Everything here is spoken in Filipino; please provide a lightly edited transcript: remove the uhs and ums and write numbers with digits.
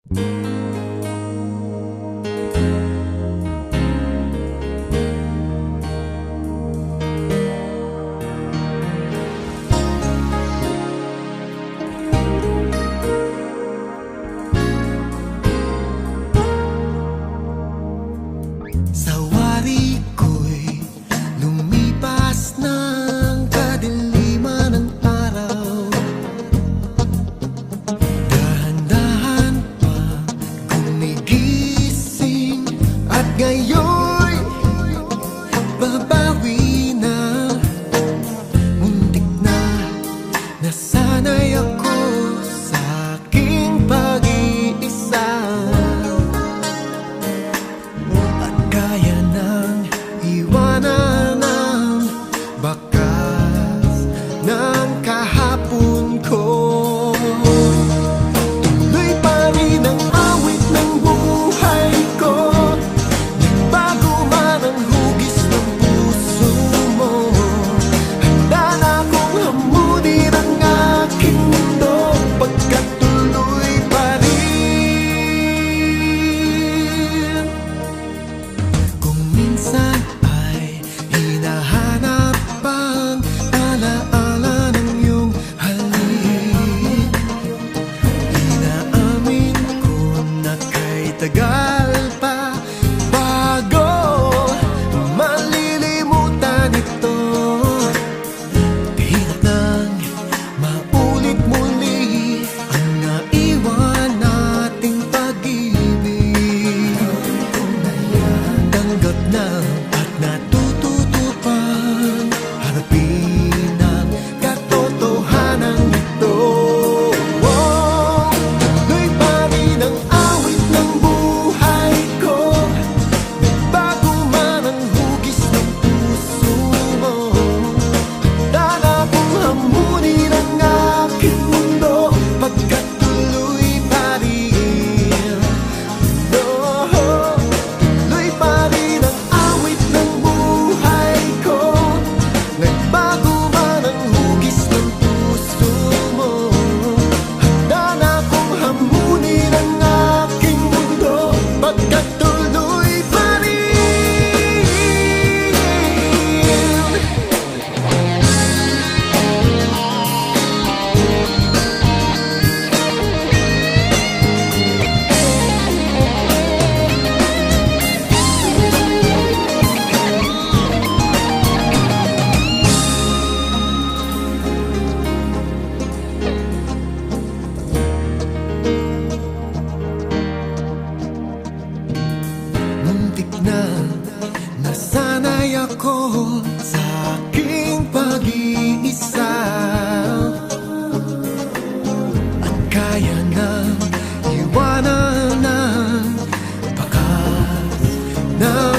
Sa wari ko'y lumipas ng kadiliman ng araw. Dahan-dahan pa gumigising at ngayon'y babawi na. Muntik na nasanay ako sa aking pag-iisa. Kaya nang iwanan ang bakas ng kahapon ko. Tuloy pa rin ang awit ng buhay ko. Nagbago man ang hugis ng puso mo. Handa na akong hamunin ang aking mundo, pagkat tuloy pa rin. Kung minsan ay hinahanap ang alaala ng iyong halik, inaamin ko na kay tagal pa bago malilimutan ito. Hirap nang maulit muli ang naiwan nating pag-ibig. Tanggap na at natututupan, harapin ang katotohanan nito. Tuloy pa rin ang awit ng buhay ko. Nagbago man ang hugis ng puso mo. Handa na akong hamunin ang aking mundo, pagkat tuloy pa rin. Tuloy pa rin ang awit ng buhay ko. Nagbago man ang hugis ng puso mo. Handa na akong hamunin ang aking mundo, pagkat tuloy pa rin. Muntik na nasanay ako sa aking pag-iisa. At kaya nang iwanan ang bakas ng